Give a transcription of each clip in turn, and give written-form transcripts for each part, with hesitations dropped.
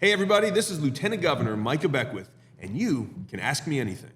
Hey everybody, this is Lieutenant Governor Micah Beckwith, and you can ask me anything.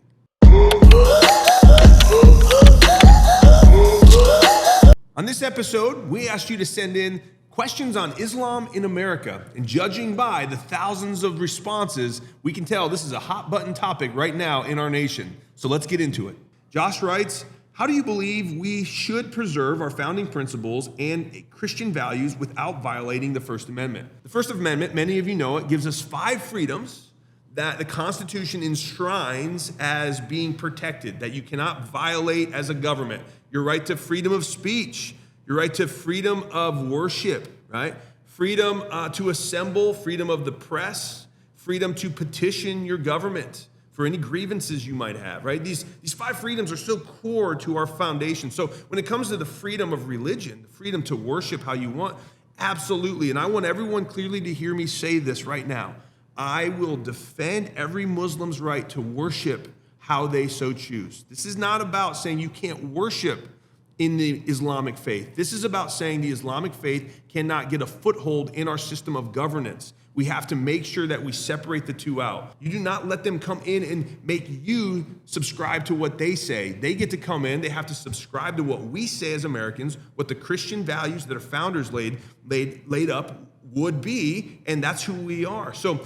On this episode, we asked you to send in questions on Islam in America, and judging by the thousands of responses, we can tell this is a hot button topic right now in our nation. So let's get into it. Josh writes, how do you believe we should preserve our founding principles and Christian values without violating the First Amendment? The First Amendment, many of you know it, gives us 5 freedoms that the Constitution enshrines as being protected, that you cannot violate as a government. Your right to freedom of speech, your right to freedom of worship, right? Freedom to assemble, freedom of the press, freedom to petition your government for any grievances you might have, right? These 5 freedoms are so core to our foundation. So when it comes to the freedom of religion, the freedom to worship how you want, absolutely. And I want everyone clearly to hear me say this right now. I will defend every Muslim's right to worship how they so choose. This is not about saying you can't worship in the Islamic faith. This is about saying the Islamic faith cannot get a foothold in our system of governance. We have to make sure that we separate the two out. You do not let them come in and make you subscribe to what they say. They get to come in, they have to subscribe to what we say as Americans, what the Christian values that our founders laid up would be, and that's who we are. So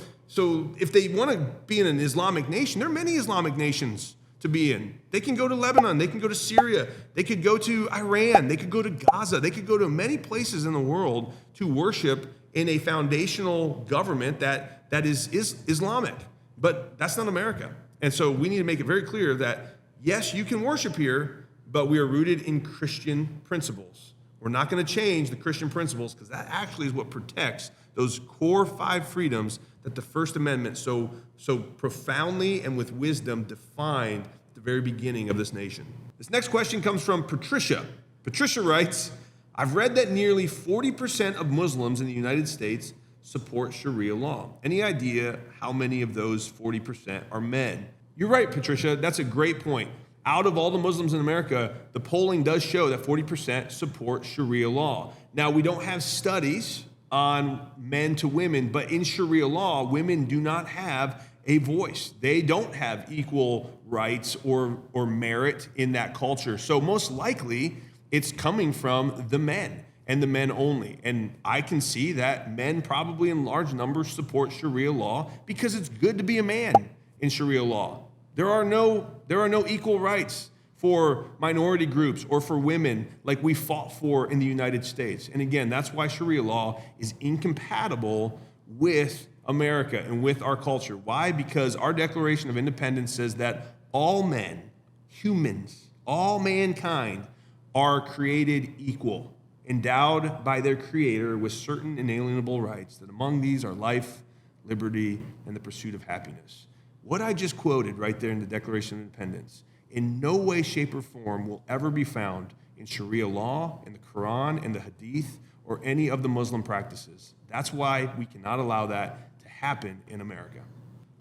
if they want to be in an Islamic nation, there are many Islamic nations to be in. They can go to Lebanon, they can go to Syria, they could go to Iran, they could go to Gaza, they could go to many places in the world to worship in a foundational government that is Islamic. But that's not America. And so we need to make it very clear that, yes, you can worship here, but we are rooted in Christian principles. We're not going to change the Christian principles because that actually is what protects those core 5 freedoms that the First Amendment so profoundly and with wisdom defined at the very beginning of this nation. This next question comes from Patricia. Patricia writes, I've read that nearly 40% of Muslims in the United States support Sharia law. Any idea how many of those 40% are men? You're right, Patricia. That's a great point. Out of all the Muslims in America, the polling does show that 40% support Sharia law. Now, we don't have studies on men to women, but in Sharia law, women do not have a voice. They don't have equal rights or merit in that culture. So most likely, it's coming from the men and the men only. And I can see that men probably in large numbers support Sharia law because it's good to be a man in Sharia law. There are no equal rights for minority groups or for women like we fought for in the United States. And again, that's why Sharia law is incompatible with America and with our culture. Why? Because our Declaration of Independence says that all men, humans, all mankind are created equal, endowed by their Creator with certain inalienable rights, that among these are life, liberty, and the pursuit of happiness. What I just quoted right there in the Declaration of Independence, in no way, shape, or form will ever be found in Sharia law, in the Quran, in the Hadith, or any of the Muslim practices. That's why we cannot allow that to happen in America.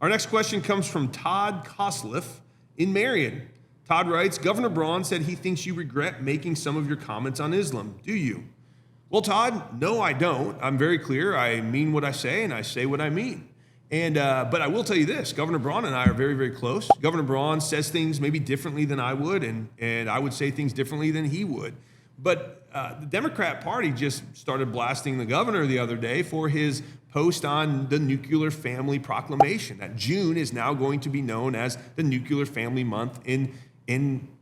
Our next question comes from Todd Kosliff in Marion. Todd writes, Governor Braun said he thinks you regret making some of your comments on Islam. Do you? Well, Todd, no, I don't. I'm very clear. I mean what I say, and I say what I mean. But I will tell you this, Governor Braun and I are very, very close. Governor Braun says things maybe differently than I would, and I would say things differently than he would. But the Democrat Party just started blasting the governor the other day for his post on the Nuclear Family Proclamation, that June is now going to be known as the Nuclear Family Month in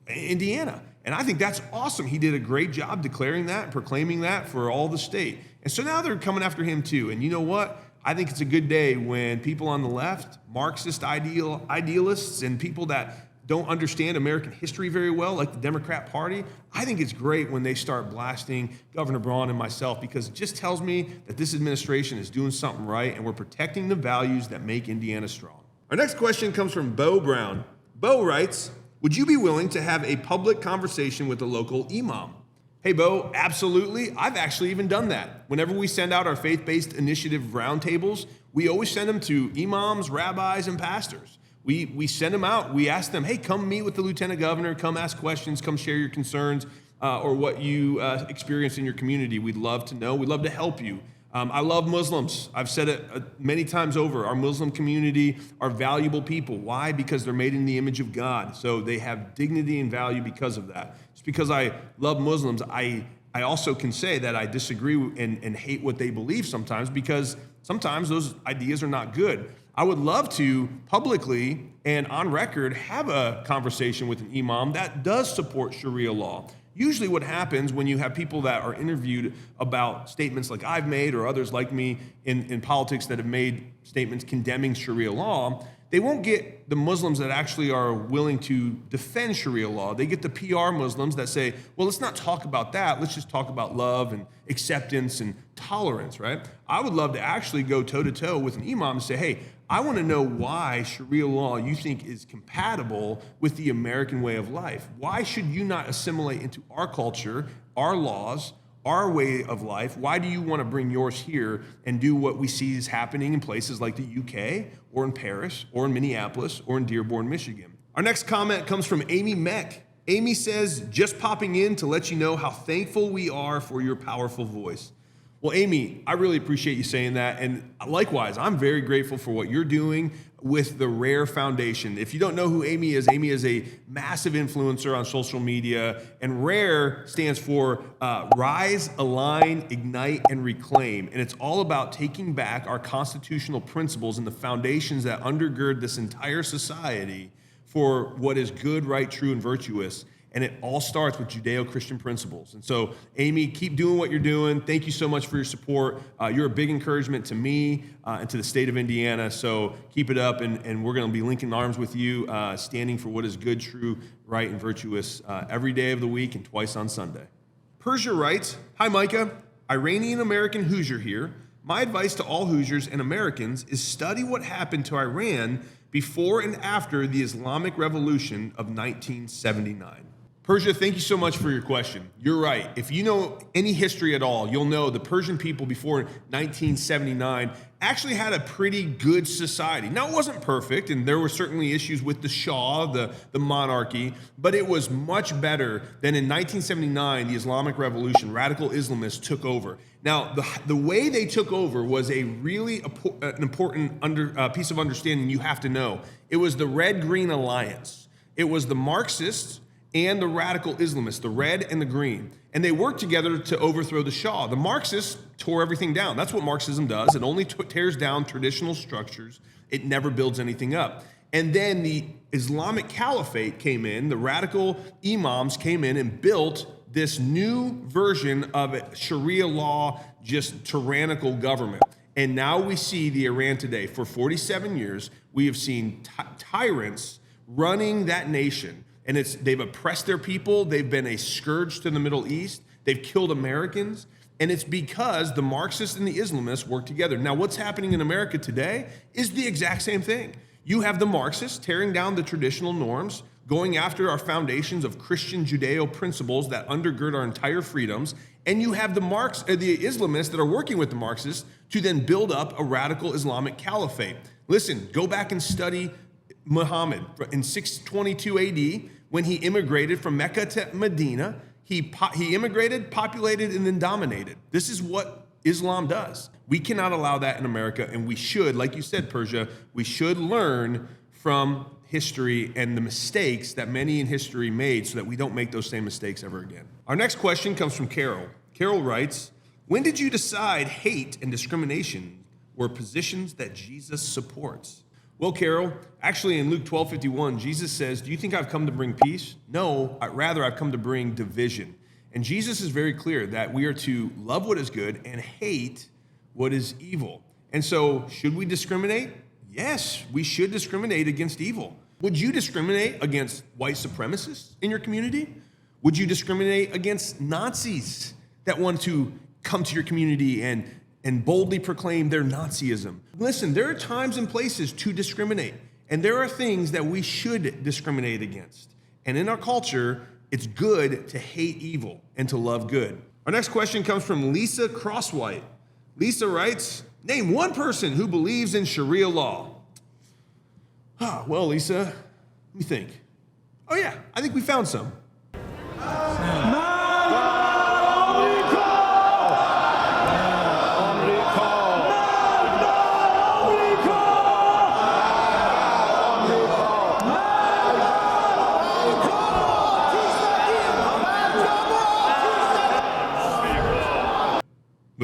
Indiana. And I think that's awesome. He did a great job declaring that, proclaiming that for all the state. And so now they're coming after him too. And you know what? I think it's a good day when people on the left, Marxist idealists, and people that don't understand American history very well, like the Democrat Party, I think it's great when they start blasting Governor Braun and myself, because it just tells me that this administration is doing something right and we're protecting the values that make Indiana strong. Our next question comes from Bo Brown. Bo writes, would you be willing to have a public conversation with a local imam? Hey, Bo, absolutely. I've actually even done that. Whenever we send out our faith-based initiative roundtables, we always send them to imams, rabbis, and pastors. We send them out. We ask them, hey, come meet with the lieutenant governor, come ask questions, come share your concerns or what you experience in your community. We'd love to know. We'd love to help you. I love Muslims. I've said it many times over. Our Muslim community are valuable people. Why? Because they're made in the image of God. So they have dignity and value because of that. Just because I love Muslims, I also can say that I disagree and hate what they believe sometimes, because sometimes those ideas are not good. I would love to publicly and on record have a conversation with an imam that does support Sharia law. Usually what happens when you have people that are interviewed about statements like I've made or others like me in politics that have made statements condemning Sharia law, they won't get the Muslims that actually are willing to defend Sharia law. They get the PR Muslims that say, well, let's not talk about that. Let's just talk about love and acceptance and tolerance, right? I would love to actually go toe-to-toe with an imam and say, hey, I want to know why Sharia law you think is compatible with the American way of life. Why should you not assimilate into our culture, our laws, our way of life? Why do you want to bring yours here and do what we see is happening in places like the UK or in Paris or in Minneapolis or in Dearborn, Michigan? Our next comment comes from Amy Meck. Amy says, just popping in to let you know how thankful we are for your powerful voice. Well, Amy, I really appreciate you saying that. And likewise, I'm very grateful for what you're doing with the RARE Foundation. If you don't know who Amy is a massive influencer on social media. And RARE stands for Rise, Align, Ignite, and Reclaim. And it's all about taking back our constitutional principles and the foundations that undergird this entire society for what is good, right, true, and virtuous. And it all starts with Judeo-Christian principles. And so, Amy, keep doing what you're doing. Thank you so much for your support. You're a big encouragement to me and to the state of Indiana. So keep it up, and we're going to be linking arms with you, standing for what is good, true, right, and virtuous every day of the week and twice on Sunday. Persia writes, hi, Micah. Iranian-American Hoosier here. My advice to all Hoosiers and Americans is study what happened to Iran before and after the Islamic Revolution of 1979. Persia, thank you so much for your question. You're right. If you know any history at all, you'll know the Persian people before 1979 actually had a pretty good society. Now, it wasn't perfect, and there were certainly issues with the Shah, the monarchy, but it was much better than in 1979, the Islamic Revolution. Radical Islamists took over. Now, the way they took over was a really important piece of understanding you have to know. It was the Red-Green Alliance. It was the Marxists and the radical Islamists, the red and the green. And they worked together to overthrow the Shah. The Marxists tore everything down. That's what Marxism does. It only tears down traditional structures. It never builds anything up. And then the Islamic Caliphate came in, the radical imams came in and built this new version of Sharia law, just tyrannical government. And now we see the Iran today. For 47 years, we have seen tyrants running that nation. And they've oppressed their people. They've been a scourge to the Middle East. They've killed Americans. And it's because the Marxists and the Islamists work together. Now, what's happening in America today is the exact same thing. You have the Marxists tearing down the traditional norms, going after our foundations of Christian Judeo principles that undergird our entire freedoms. And you have the Islamists that are working with the Marxists to then build up a radical Islamic caliphate. Listen, go back and study Muhammad in 622 AD. When he immigrated from Mecca to Medina, he immigrated, populated, and then dominated. This is what Islam does. We cannot allow that in America, and we should, like you said, Persia, we should learn from history and the mistakes that many in history made so that we don't make those same mistakes ever again. Our next question comes from Carol. Carol writes, when did you decide hate and discrimination were positions that Jesus supports? Well, Carol, actually in Luke 12:51, Jesus says, do you think I've come to bring peace? No, rather I've come to bring division. And Jesus is very clear that we are to love what is good and hate what is evil. And so should we discriminate? Yes, we should discriminate against evil. Would you discriminate against white supremacists in your community? Would you discriminate against Nazis that want to come to your community and boldly proclaim their Nazism? Listen, there are times and places to discriminate, and there are things that we should discriminate against. And in our culture, it's good to hate evil and to love good. Our next question comes from Lisa Crosswhite. Lisa writes, name one person who believes in Sharia law. Well, Lisa, let me think. Oh yeah, I think we found some.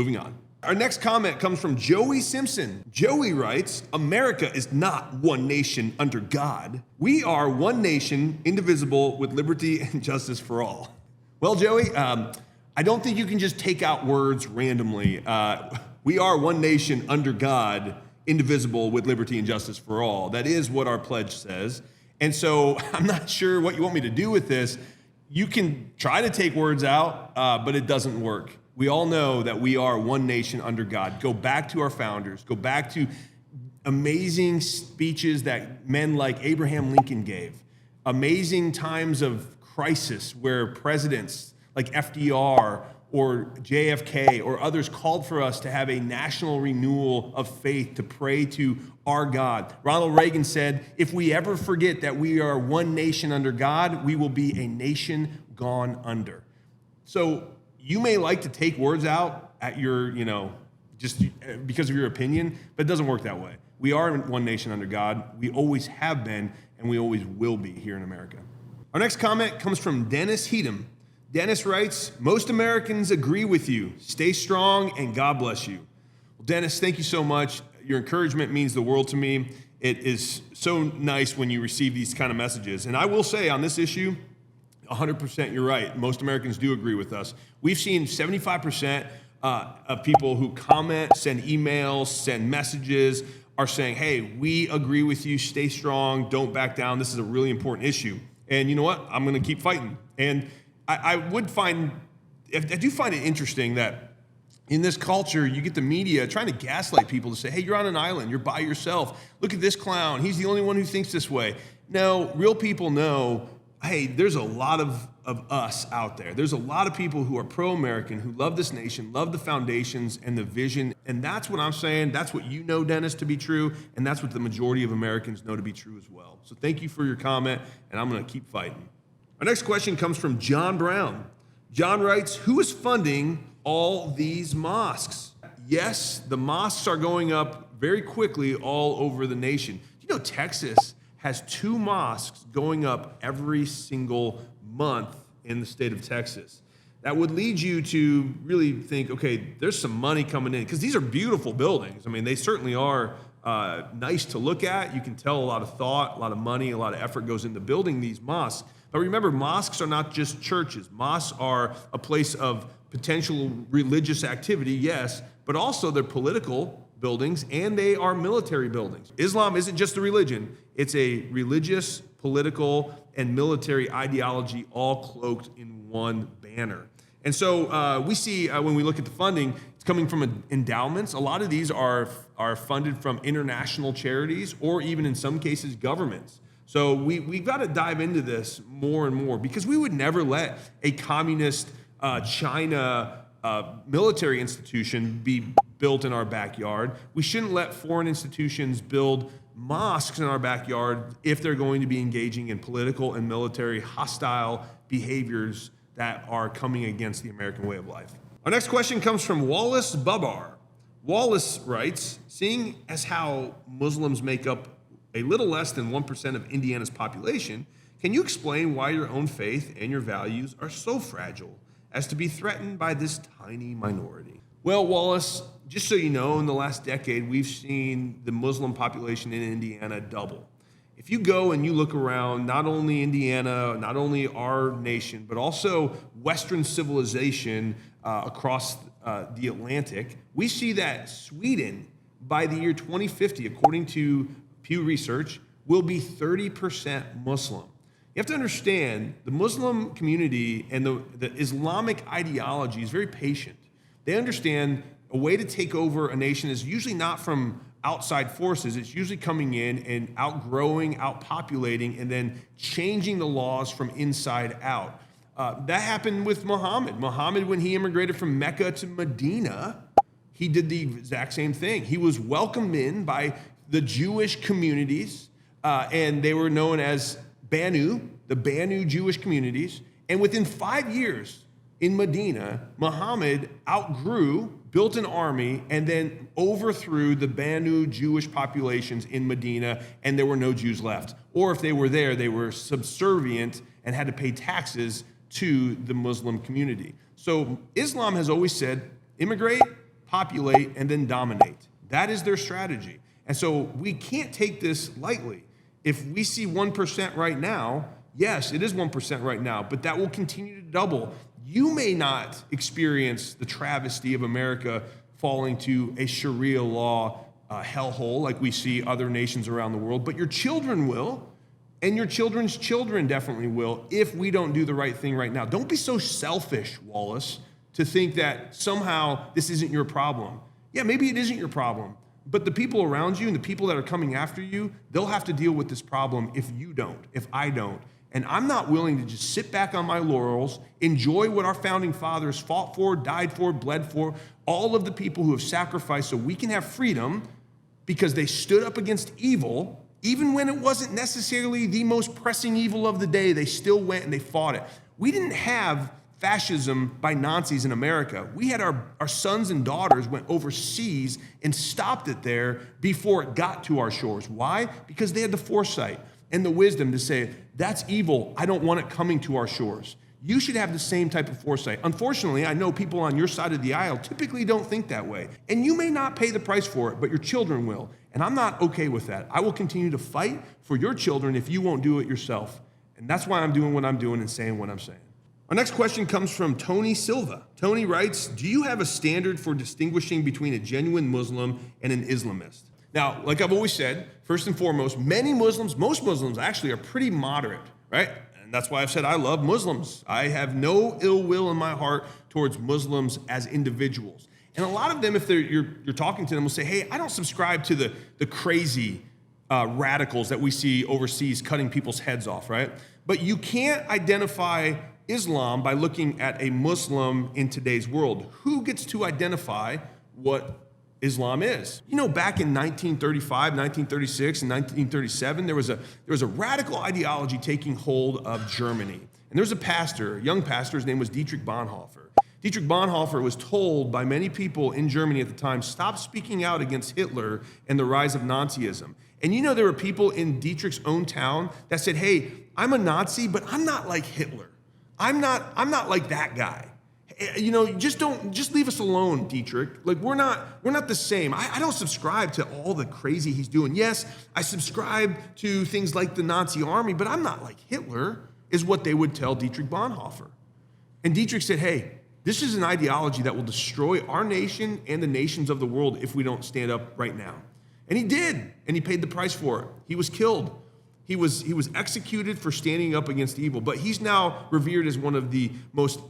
Moving on. Our next comment comes from Joey Simpson. Joey writes, America is not one nation under God. We are one nation, indivisible, with liberty and justice for all. Well, Joey, I don't think you can just take out words randomly. We are one nation under God, indivisible, with liberty and justice for all. That is what our pledge says. And so I'm not sure what you want me to do with this. You can try to take words out, but it doesn't work. We all know that we are one nation under God. Go back to our founders. Go back to amazing speeches that men like Abraham Lincoln gave. Amazing times of crisis where presidents like FDR or JFK or others called for us to have a national renewal of faith, to pray to our God. Ronald Reagan said, if we ever forget that we are one nation under God, we will be a nation gone under. So you may like to take words out at your, just because of your opinion, but it doesn't work that way. We are one nation under God. We always have been, and we always will be here in America. Our next comment comes from Dennis Heatham. Dennis writes, most Americans agree with you. Stay strong, and God bless you. Well, Dennis, thank you so much. Your encouragement means the world to me. It is so nice when you receive these kind of messages. And I will say on this issue, 100% you're right. Most Americans do agree with us. We've seen 75% of people who comment, send emails, send messages, are saying, hey, we agree with you, stay strong, don't back down. This is a really important issue. And you know what? I'm going to keep fighting. And I do find it interesting that in this culture, you get the media trying to gaslight people to say, hey, you're on an island, you're by yourself. Look at this clown. He's the only one who thinks this way. No, real people know, hey, there's a lot of us out there. There's a lot of people who are pro-American, who love this nation, love the foundations and the vision. And that's what I'm saying. That's what you know, Dennis, to be true. And that's what the majority of Americans know to be true as well. So thank you for your comment, and I'm going to keep fighting. Our next question comes from John Brown. John writes, who is funding all these mosques? Yes, the mosques are going up very quickly all over the nation. You know, Texas has 2 mosques going up every single month in the state of Texas. That would lead you to really think, okay, there's some money coming in, because these are beautiful buildings. I mean, they certainly are nice to look at. You can tell a lot of thought, a lot of money, a lot of effort goes into building these mosques. But remember, mosques are not just churches. Mosques are a place of potential religious activity, yes, but also they're political buildings and they are military buildings. Islam isn't just a religion. It's a religious, political, and military ideology all cloaked in one banner. And so we see when we look at the funding, it's coming from endowments. A lot of these are funded from international charities or even in some cases governments. So we've got to dive into this more and more, because we would never let a communist China military institution be built in our backyard. We shouldn't let foreign institutions build mosques in our backyard if they're going to be engaging in political and military hostile behaviors that are coming against the American way of life. Our next question comes from Wallace Babar. Wallace writes, seeing as how Muslims make up a little less than 1% of Indiana's population, can you explain why your own faith and your values are so fragile as to be threatened by this tiny minority? Well, Wallace, just so you know, in the last decade, we've seen the Muslim population in Indiana double. If you go and you look around, not only Indiana, not only our nation, but also Western civilization across the Atlantic, we see that Sweden, by the year 2050, according to Pew Research, will be 30% Muslim. You have to understand, the Muslim community and the Islamic ideology is very patient. They understand a way to take over a nation is usually not from outside forces. It's usually coming in and outgrowing, outpopulating, and then changing the laws from inside out. That happened with Muhammad. Muhammad, when he immigrated from Mecca to Medina, he did the exact same thing. He was welcomed in by the Jewish communities, and they were known as Banu, the Banu Jewish communities. And within 5 years in Medina, Muhammad outgrew, built an army, and then overthrew the Banu Jewish populations in Medina, and there were no Jews left. Or if they were there, they were subservient and had to pay taxes to the Muslim community. So Islam has always said, immigrate, populate, and then dominate. That is their strategy. And so we can't take this lightly. If we see 1% right now, yes, it is 1% right now, but that will continue to double. You may not experience the travesty of America falling to a Sharia law hellhole like we see other nations around the world, but your children will, and your children's children definitely will, if we don't do the right thing right now. Don't be so selfish, Wallace, to think that somehow this isn't your problem. Yeah, maybe it isn't your problem, but the people around you and the people that are coming after you, they'll have to deal with this problem if you don't, if I don't. And I'm not willing to just sit back on my laurels, enjoy what our founding fathers fought for, died for, bled for, all of the people who have sacrificed so we can have freedom because they stood up against evil, even when it wasn't necessarily the most pressing evil of the day. They still went and they fought it. We didn't have fascism by Nazis in America. We had our sons and daughters went overseas and stopped it there before it got to our shores. Why? Because they had the foresight and the wisdom to say, that's evil. I don't want it coming to our shores. You should have the same type of foresight. Unfortunately, I know people on your side of the aisle typically don't think that way. And you may not pay the price for it, but your children will. And I'm not okay with that. I will continue to fight for your children if you won't do it yourself. And that's why I'm doing what I'm doing and saying what I'm saying. Our next question comes from Tony Silva. Tony writes, do you have a standard for distinguishing between a genuine Muslim and an Islamist? Now, like I've always said, first and foremost, most Muslims actually are pretty moderate, right? And that's why I've said I love Muslims. I have no ill will in my heart towards Muslims as individuals. And a lot of them, if you're talking to them, will say, hey, I don't subscribe to the crazy radicals that we see overseas cutting people's heads off, right? But you can't identify Islam by looking at a Muslim in today's world. Who gets to identify what Islam is? You know, back in 1935, 1936, and 1937, there was a radical ideology taking hold of Germany. And there was a young pastor, his name was Dietrich Bonhoeffer. Dietrich Bonhoeffer was told by many people in Germany at the time, stop speaking out against Hitler and the rise of Nazism. And you know, there were people in Dietrich's own town that said, hey, I'm a Nazi, but I'm not like Hitler. I'm not like that guy. You know, just leave us alone, Dietrich. Like, we're not the same. I don't subscribe to all the crazy he's doing. Yes, I subscribe to things like the Nazi army, but I'm not like Hitler, is what they would tell Dietrich Bonhoeffer. And Dietrich said, hey, this is an ideology that will destroy our nation and the nations of the world if we don't stand up right now. And he did, and he paid the price for it. He was killed. He was executed for standing up against evil, but he's now revered as one of the most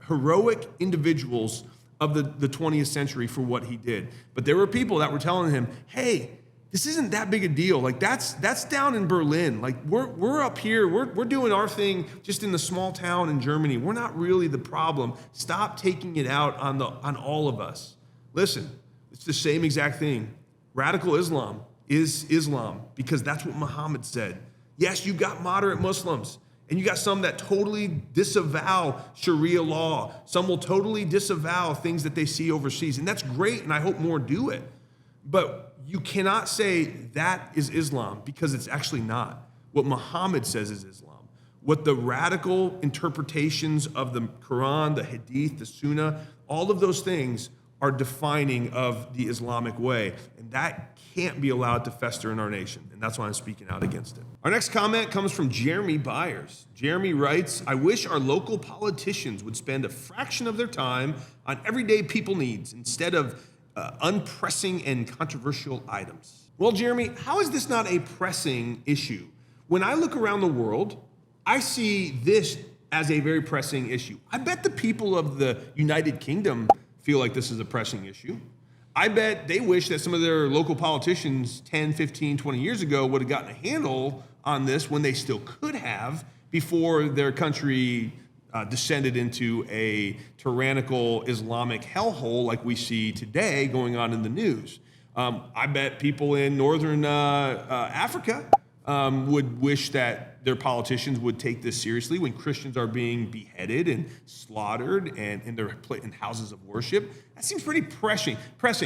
heroic individuals of the 20th century for what he did. But there were people that were telling him, hey, this isn't that big a deal. Like, that's down in Berlin. Like, we're up here. We're doing our thing just in the small town in Germany. We're not really the problem. Stop taking it out on all of us. Listen, it's the same exact thing. Radical Islam is Islam because that's what Muhammad said. Yes, you got moderate Muslims, and you got some that totally disavow Sharia law. Some will totally disavow things that they see overseas, and that's great, and I hope more do it. But you cannot say that is Islam because it's actually not. What Muhammad says is Islam. What the radical interpretations of the Quran, the Hadith, the Sunnah, all of those things are defining of the Islamic way, and that can't be allowed to fester in our nation, and that's why I'm speaking out against it. Our next comment comes from Jeremy Byers. Jeremy writes, I wish our local politicians would spend a fraction of their time on everyday people needs instead of unpressing and controversial items. Well, Jeremy, how is this not a pressing issue? When I look around the world, I see this as a very pressing issue. I bet the people of the United Kingdom feel like this is a pressing issue. I bet they wish that some of their local politicians 10, 15, 20 years ago would have gotten a handle on this when they still could have before their country descended into a tyrannical Islamic hellhole like we see today going on in the news. I bet people in northern Africa would wish that their politicians would take this seriously when Christians are being beheaded and slaughtered and in houses of worship. That seems pretty pressing.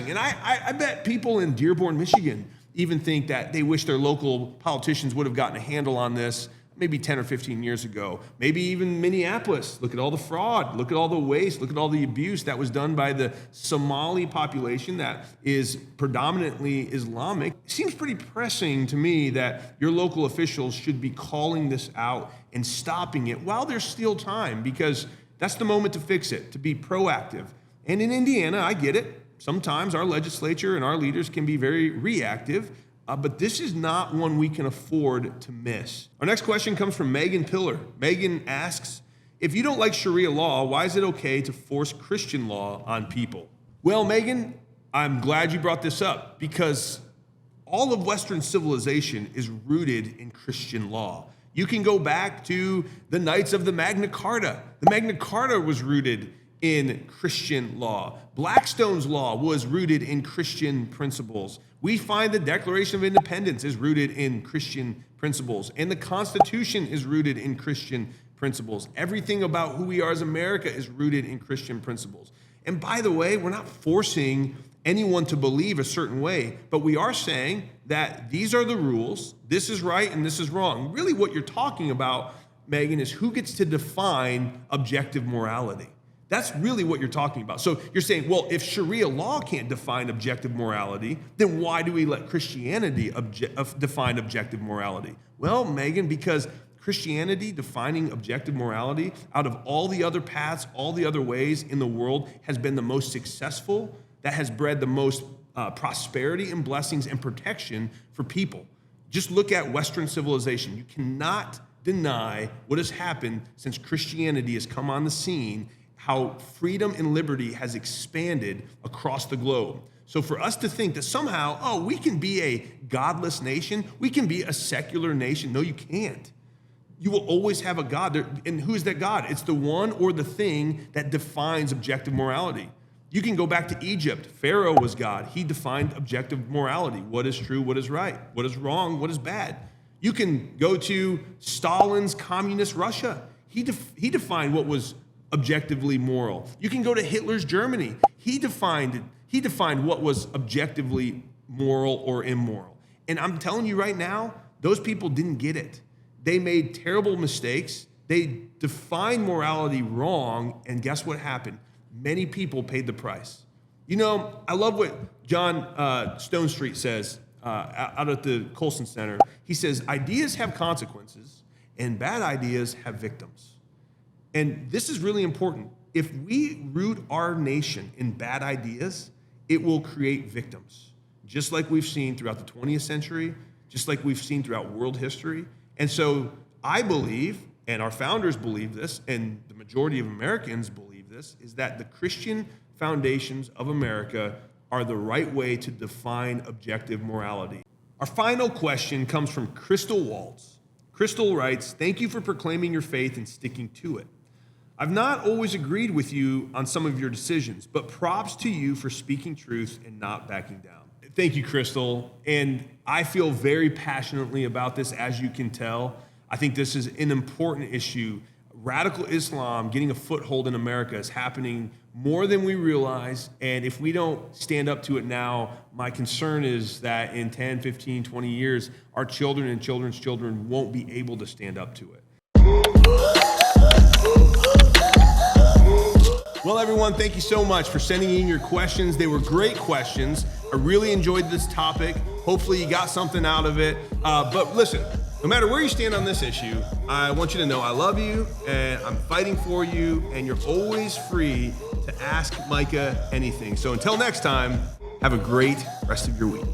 And I bet people in Dearborn, Michigan even think that they wish their local politicians would have gotten a handle on this maybe 10 or 15 years ago. Maybe even Minneapolis. Look at all the fraud. Look at all the waste. Look at all the abuse that was done by the Somali population that is predominantly Islamic. It seems pretty pressing to me that your local officials should be calling this out and stopping it while there's still time, because that's the moment to fix it, to be proactive. And in Indiana, I get it. Sometimes our legislature and our leaders can be very reactive, but this is not one we can afford to miss. Our next question comes from Megan Pillar. Megan asks, if you don't like Sharia law, why is it okay to force Christian law on people? Well, Megan, I'm glad you brought this up, because all of Western civilization is rooted in Christian law. You can go back to the Knights of the Magna Carta. The Magna Carta was rooted in Christian law. Blackstone's law was rooted in Christian principles. We find the Declaration of Independence is rooted in Christian principles, and the Constitution is rooted in Christian principles. Everything about who we are as America is rooted in Christian principles. And by the way, we're not forcing anyone to believe a certain way, but we are saying that these are the rules, this is right and this is wrong. Really what you're talking about, Megan, is who gets to define objective morality. That's really what you're talking about. So you're saying, well, if Sharia law can't define objective morality, then why do we let Christianity define objective morality? Well, Megan, because Christianity defining objective morality out of all the other paths, all the other ways in the world has been the most successful, that has bred the most prosperity and blessings and protection for people. Just look at Western civilization. You cannot deny what has happened since Christianity has come on the scene, how freedom and liberty has expanded across the globe. So for us to think that somehow, oh, we can be a godless nation, we can be a secular nation. No, you can't. You will always have a God. And who is that God? It's the one or the thing that defines objective morality. You can go back to Egypt. Pharaoh was God. He defined objective morality. What is true, what is right, what is wrong, what is bad. You can go to Stalin's communist Russia. He defined what was objectively moral. You can go to Hitler's Germany. He defined what was objectively moral or immoral. And I'm telling you right now, those people didn't get it. They made terrible mistakes. They defined morality wrong, and guess what happened? Many people paid the price. You know, I love what John Stone Street says out at the Colson Center. He says, ideas have consequences, and bad ideas have victims. And this is really important. If we root our nation in bad ideas, it will create victims, just like we've seen throughout the 20th century, just like we've seen throughout world history. And so I believe, and our founders believe this, and the majority of Americans believe this, is that the Christian foundations of America are the right way to define objective morality. Our final question comes from Crystal Waltz. Crystal writes, thank you for proclaiming your faith and sticking to it. I've not always agreed with you on some of your decisions, but props to you for speaking truth and not backing down. Thank you, Crystal. And I feel very passionately about this, as you can tell. I think this is an important issue. Radical Islam getting a foothold in America is happening more than we realize. And if we don't stand up to it now, my concern is that in 10, 15, 20 years, our children and children's children won't be able to stand up to it. Well, everyone, thank you so much for sending in your questions. They were great questions. I really enjoyed this topic. Hopefully you got something out of it. But listen, no matter where you stand on this issue, I want you to know I love you and I'm fighting for you, and you're always free to ask Micah anything. So until next time, have a great rest of your week.